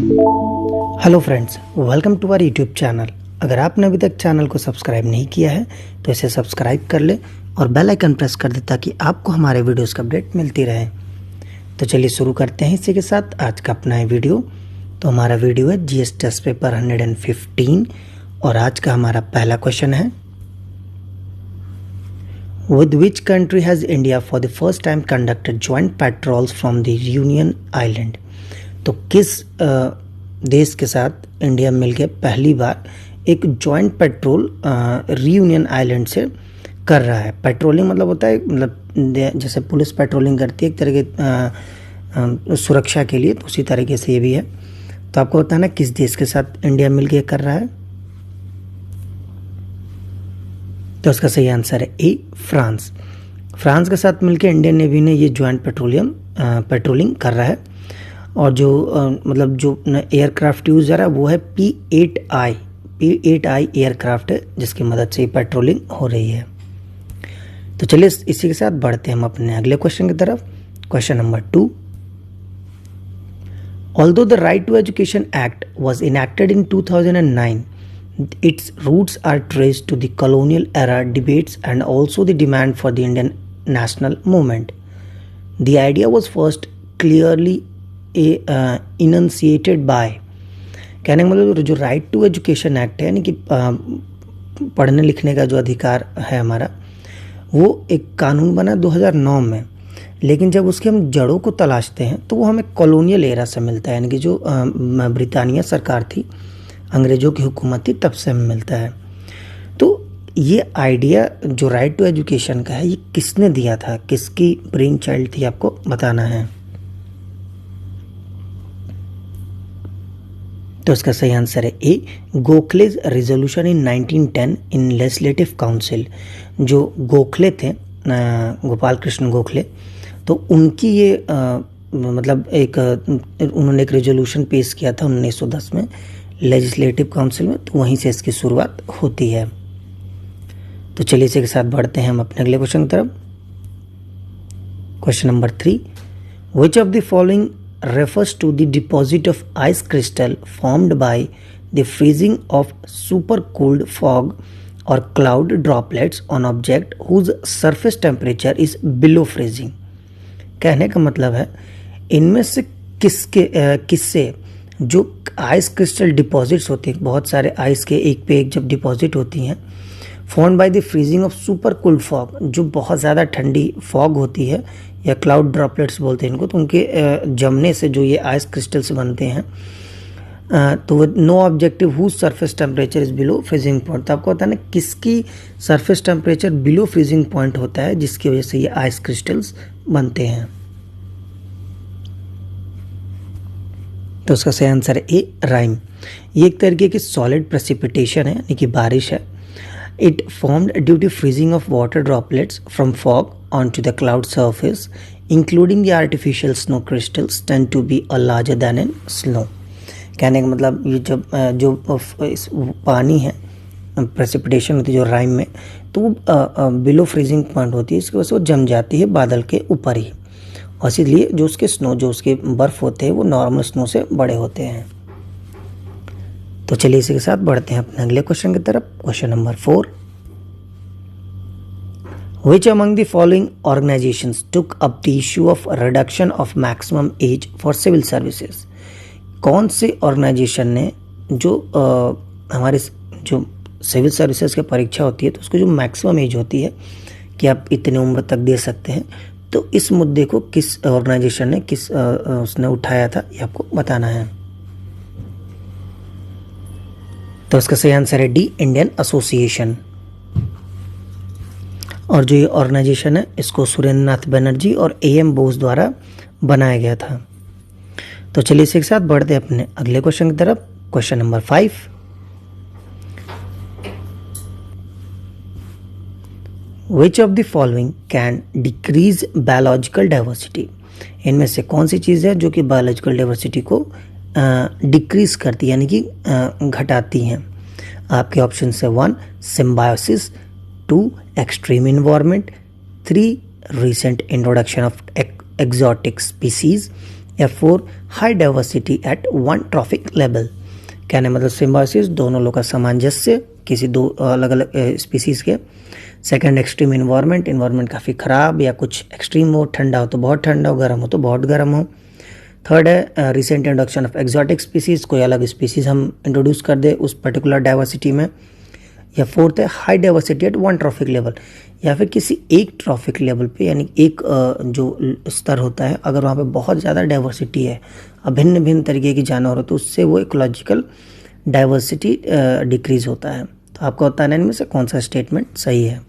Hello friends, welcome to our YouTube channel. अगर आपने अभी तक चैनल को सब्सक्राइब नहीं किया है तो इसे सब्सक्राइब कर ले और बेल आइकन प्रेस कर दे ताकि आपको हमारे वीडियोस का अपडेट मिलती रहे। तो चलिए शुरू करते हैं इसी के साथ आज का अपना वीडियो। तो हमारा वीडियो है जीएस टेस्ट पेपर 115 और आज का हमारा पहला क्वेश्चन है, With which country has India for the first time conducted joint patrols from the Reunion Island? तो किस देश के साथ इंडिया मिलकर पहली बार एक जॉइंट पेट्रोल रियूनियन आइलैंड से कर रहा है। पेट्रोलिंग मतलब होता है, मतलब जैसे पुलिस पेट्रोलिंग करती है एक तरह के सुरक्षा के लिए, तो उसी तरीके से ये भी है। तो आपको बताना किस देश के साथ इंडिया मिलकर कर रहा है। तो उसका सही आंसर है ए, फ्रांस। फ्रांस के साथ मिलकर इंडियन नेवी ने ये ज्वाइंट पेट्रोलिंग कर रहा है। और जो मतलब जो एयरक्राफ्ट यूज जा रहा है वो है P8I एयरक्राफ्ट है, जिसकी मदद से पेट्रोलिंग हो रही है। तो चलिए इसी के साथ बढ़ते हैं हम अपने अगले क्वेश्चन की तरफ। Question number 2, Although the Right to Education Act was enacted in 2009, its roots are traced to the colonial era debates and also the demand for the Indian national movement. The idea was first clearly enunciated by, कहने का मतलब जो right to education act है, यानी कि पढ़ने लिखने का जो अधिकार है हमारा, वो एक कानून बना 2009 में। लेकिन जब उसके हम जड़ों को तलाशते हैं तो वो हमें कॉलोनियल एरा से मिलता है, यानी कि जो ब्रिटानिया सरकार थी, अंग्रेज़ों की हुकूमत थी, तब से हमें मिलता है। तो ये आइडिया जो राइट टू एजुकेशन का है, ये किसने दिया था, किसकी ब्रेन चाइल्ड थी, आपको बताना है। तो इसका सही आंसर है A, Gokhale's resolution in 1910 in legislative council. जो गोखले थे, गोपाल कृष्ण गोखले, तो उनकी ये मतलब उन्होंने एक रेजोल्यूशन पेश किया था 1910 में लेजिस्लेटिव काउंसिल में, तो वहीं से इसकी शुरुआत होती है। तो चलिए इसी के साथ बढ़ते हैं हम अपने अगले क्वेश्चन की तरफ। Question number 3, which of the following refers to the deposit of ice crystal formed by the freezing of supercooled fog or cloud droplets on object whose surface temperature is below freezing। कहने का मतलब है इनमें से किससे जो ice crystal deposits होती हैं, बहुत सारे आइस के एक पे एक जब डिपॉजिट होती हैं, formed by the freezing of super cold fog, जो बहुत ज़्यादा ठंडी फॉग होती है या क्लाउड ड्रॉपलेट्स बोलते हैं इनको, तो उनके जमने से जो ये आइस क्रिस्टल्स बनते हैं, तो no objective whose surface temperature is below freezing point. तो आपको बताना किसकी surface temperature below freezing point होता है, जिसकी वजह से ये आइस क्रिस्टल्स बनते हैं। तो उसका सही आंसर है ए, राइम। ये एक तरीके की सॉलिड प्रेसिपिटेशन है, यानी कि बारिश है। It formed due to freezing of water droplets from fog onto the cloud surface, including the artificial snow crystals tend to be larger than in snow। कहने का मतलब ये जब जो पानी है, प्रेसिपिटेशन होती है जो राइम में, तो वो बिलो फ्रीजिंग पॉइंट होती है, इसकी वजह से वो जम जाती है बादल के ऊपर ही, और इसलिए जो उसके बर्फ़ होते हैं वो नॉर्मल स्नो से बड़े होते हैं। तो चलिए इसी के साथ बढ़ते हैं अपने अगले क्वेश्चन की तरफ। Question number 4, Which among the following organizations took up the issue of reduction of maximum age for civil services? कौन से ऑर्गेनाइजेशन ने जो हमारे जो सिविल सर्विसेज की परीक्षा होती है, तो उसको जो मैक्सिमम एज होती है कि आप इतनी उम्र तक दे सकते हैं, तो इस मुद्दे को किस ऑर्गेनाइजेशन ने उसने उठाया था, ये आपको बताना है। तो इसका सही आंसर है डी, इंडियन एसोसिएशन। और जो ये ऑर्गेनाइजेशन है, इसको सुरेंद्र नाथ बनर्जी और AM बोस द्वारा बनाया गया था। तो चलिए इसी के साथ बढ़ते हैं अपने अगले क्वेश्चन की तरफ। Question number 5, which of the following can decrease biological diversity. इनमें से कौन सी चीज़ है जो कि बायोलॉजिकल डाइवर्सिटी को डिक्रीज करती है, यानी कि घटाती हैं। आपके ऑप्शन है 1, symbiosis, 2, extreme environment, 3, recent introduction of exotic species, या 4 high diversity eight one trophic level. कहने मतलब सिम्बायोसिस दोनों लोग का सामंजस्य किसी दो अलग अलग स्पीसीज के। सेकंड एक्सट्रीम इन्वायरमेंट, इन्वायरमेंट काफ़ी ख़राब या कुछ एक्सट्रीम हो, ठंडा हो तो बहुत ठंडा हो, गर्म हो तो बहुत गर्म हो। थर्ड है recent introduction of exotic species, कोई अलग स्पीसीज हम इंट्रोड्यूस कर दे उस पर्टिकुलर डाइवर्सिटी में। या फोर्थ है high diversity eight one trophic level, या फिर किसी एक ट्रॉफिक लेवल पे यानी एक जो स्तर होता है अगर वहाँ पे बहुत ज़्यादा डाइवर्सिटी है, भिन्न भिन्न तरीके की जानवर हो तो उससे वो इकोलॉजिकल डाइवर्सिटी डिक्रीज होता है। तो आपको बताना है इनमें से कौन सा स्टेटमेंट सही है।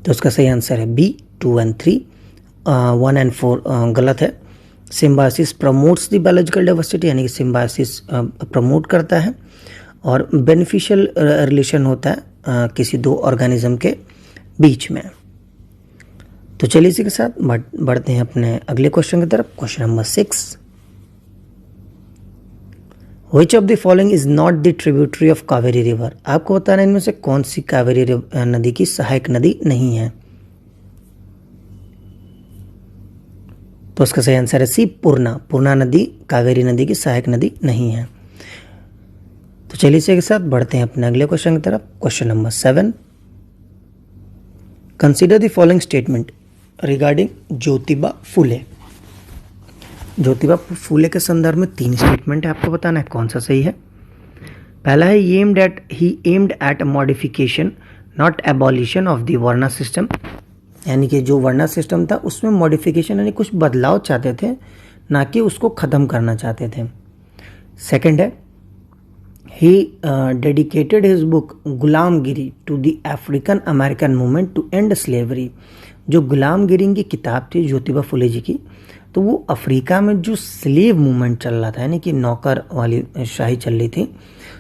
तो उसका सही आंसर है बी 2 and 3, 1 and 4 गलत है। Symbiosis promotes the biological diversity, यानी कि सिम्बायोसिस प्रमोट करता है और बेनिफिशियल रिलेशन होता है किसी दो ऑर्गेनिज्म के बीच में। तो चलिए इसी के साथ बढ़ते हैं अपने अगले क्वेश्चन की तरफ। Question number 6, which of the following is not the tributary of Kaveri river. आपको बताना है इनमें से कौन सी कावेरी नदी की सहायक नदी नहीं है। तो उसका सही आंसर है सी पूर्णा। पूर्णा नदी कावेरी नदी की सहायक नदी नहीं है। तो चलिए इसी के साथ बढ़ते हैं अपने अगले क्वेश्चन की तरफ। Question number 7, consider the following statement regarding Jyotiba Phule. Jyotiba Phule के संदर्भ में 3 स्टेटमेंट है, आपको बताना है कौन सा सही है। पहला है ही aimed at modification not abolition of the varna system, यानी कि जो वर्ना सिस्टम था उसमें मॉडिफिकेशन यानी कुछ बदलाव चाहते थे, ना कि उसको ख़त्म करना चाहते थे। सेकंड है he dedicated his book Gulamgiri to the African American movement to end slavery. जो गुलामगिरी की किताब थी ज्योतिबा फुले जी की, तो वो अफ्रीका में जो स्लेव मूवमेंट चल रहा था यानी कि नौकर वाली शाही चल रही थी,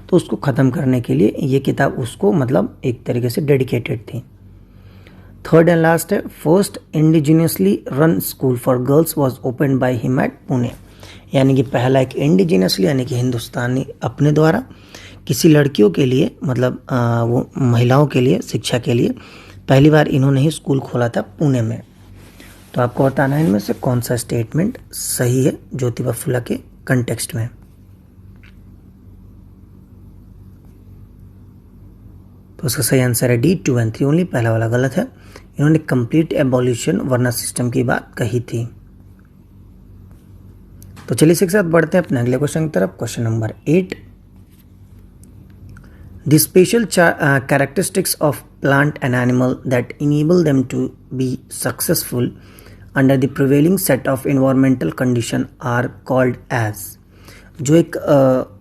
तो उसको ख़त्म करने के लिए ये किताब उसको मतलब एक तरीके से डेडिकेटेड थी। थर्ड एंड लास्ट है first indigenously run school for girls was open by him at Pune, यानी कि पहला एक इंडिजिनियसली यानी कि हिंदुस्तानी अपने द्वारा किसी लड़कियों के लिए मतलब वो महिलाओं के लिए शिक्षा के लिए पहली बार इन्होंने ही स्कूल खोला था पुणे में। तो आपको बताना है इनमें से कौन सा स्टेटमेंट सही है ज्योतिबा फुले के कंटेक्स्ट में। तो उसका सही आंसर है डी 2 and 3 ओनली, पहला वाला गलत है। इन्होंने कंप्लीट एबॉलिशन वर्ना सिस्टम की बात कही थी। तो चलिए इसी के साथ बढ़ते हैं अपने अगले क्वेश्चन की तरफ। Question number 8, the special characteristics of plant and animal that enable them to be successful under the prevailing set of environmental condition are called as. जो एक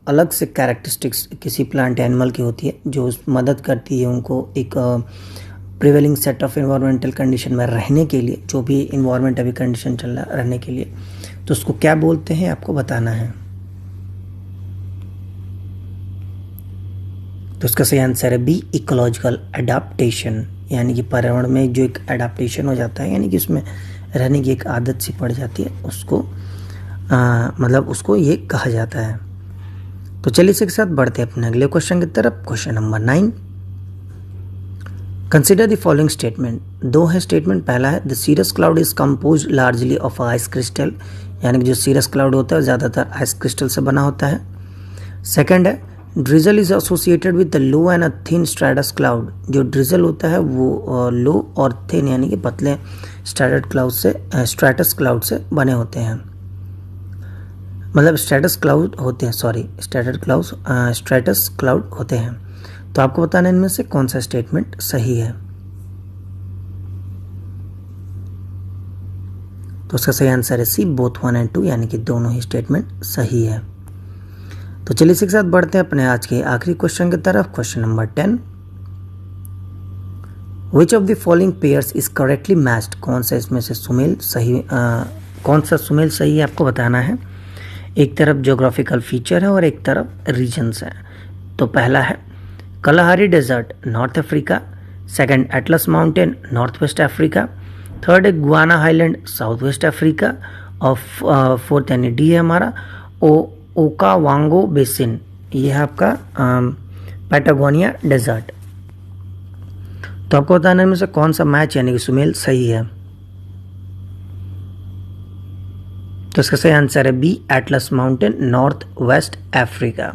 अलग से कैरेक्टरिस्टिक्स किसी प्लांट एनिमल की होती है जो मदद करती है उनको एक prevailing set of environmental condition में रहने के लिए, जो भी इन्वायरमेंट अभी कंडीशन चल रहा है रहने के लिए, तो उसको क्या बोलते हैं आपको बताना है। तो उसका सही आंसर है बी इकोलॉजिकल एडाप्टेशन, यानी कि पर्यावरण में जो एक एडाप्टेशन हो जाता है यानी कि उसमें रहने की एक आदत सी पड़ जाती है, उसको मतलब उसको ये कहा जाता है। तो चलिए इसी के साथ बढ़ते हैं अपने अगले क्वेश्चन की तरफ। Question number 9, consider the following statement. 2 है स्टेटमेंट। पहला है the cirrus cloud is compose largely of ice crystal, यानी कि जो सीरस क्लाउड होता है ज़्यादातर आइस क्रिस्टल से बना होता है। सेकंड है drizzle is associated with the low and a thin stratus cloud. जो ड्रिजल होता है वो लो और थिन यानी कि पतले स्ट्रैटस क्लाउड से बने होते हैं, मतलब स्ट्रैटस क्लाउड होते हैं। तो आपको बताना है इनमें से कौन सा स्टेटमेंट सही है। तो उसका सही आंसर है सी बोथ 1 and 2, यानी कि दोनों ही स्टेटमेंट सही है। तो चलिए इसी के साथ बढ़ते हैं अपने आज के आखिरी क्वेश्चन की तरफ। Question number 10, which of the following pairs is correctly matched. कौन सा इसमें से सुमेल सही है आपको बताना है। एक तरफ ज्योग्राफिकल फीचर है और एक तरफ रीजन्स है। तो पहला है Kalahari desert North Africa, second Atlas mountain north west Africa, third है Guiana highland South West Africa और फोर्थ यानी डी है हमारा ओकावांगो बेसिन, ये है आपका पैटागोनिया डेजर्ट। तो आपको बताना है इनमें से कौन सा मैच यानी कि सुमेल सही है। तो इसका सही आंसर है B, Atlas mountain, north west Africa.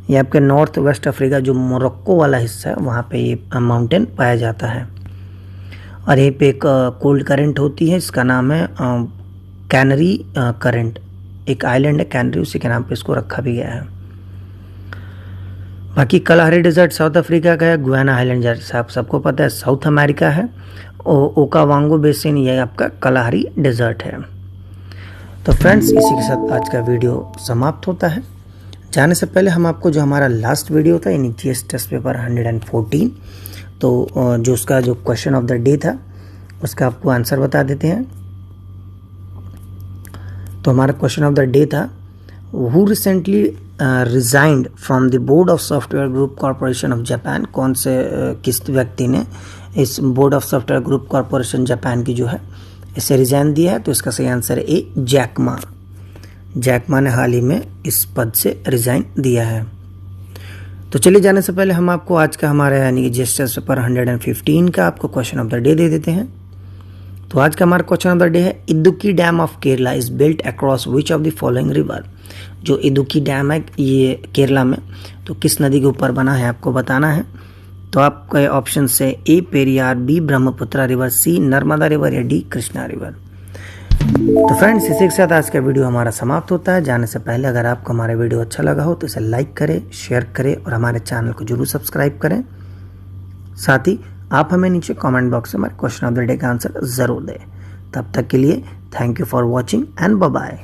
ये आपके नॉर्थ वेस्ट अफ्रीका जो मोरक्को वाला हिस्सा है वहाँ पे ये माउंटेन पाया जाता है। और यहीं पे एक कोल्ड करंट होती है, इसका नाम है कैनरी करंट। एक आइलैंड है कैनरी, उसी के नाम पे इसको रखा भी गया है। बाकी कलाहारी डेजर्ट साउथ अफ्रीका का है। गुयाना आइलैंड जैसे आप सबको पता है साउथ अमेरिका है। ओकावांगो बेसिन ये आपका कलाहारी डेजर्ट है। तो फ्रेंड्स इसी के साथ आज का वीडियो समाप्त होता है। जाने से पहले हम आपको जो हमारा लास्ट वीडियो था यानी जीएस टेस्ट पेपर 114, तो जो उसका जो क्वेश्चन ऑफ द डे था उसका आपको आंसर बता देते हैं। तो हमारा क्वेश्चन ऑफ द डे था, who recently resigned from the board of software group corporation of Japan. कौन से किस व्यक्ति ने इस board of software group corporation Japan की जो है इसे रिजाइन दिया है। तो इसका सही आंसर है ए, जैक मा। जैक मा ने हाल ही में इस पद से रिजाइन दिया है। तो चलिए जाने से पहले हम आपको आज का हमारा यानी कि जीएस टेस्ट पेपर 115 का आपको question of the day they देते हैं। तो आज का हमारा क्वेश्चन ऑफ द डे है, Idukki dam of Kerala is built across which of the following river. जो इदुक्की डैम है ये केरला में, तो किस नदी के ऊपर बना है आपको बताना है। तो आपके ऑप्शन से ए पेरियार, बी ब्रह्मपुत्र रिवर, सी नर्मदा रिवर या डी कृष्णा रिवर। तो फ्रेंड्स इसी के साथ आज का वीडियो हमारा समाप्त होता है। जाने से पहले अगर आपको हमारा वीडियो अच्छा लगा हो तो इसे लाइक करें, शेयर करें और हमारे चैनल को जरूर सब्सक्राइब करें। साथ ही आप हमें नीचे कमेंट बॉक्स में हमारे क्वेश्चन ऑफ द डे का आंसर ज़रूर दें। तब तक के लिए thank you for watching and bye bye.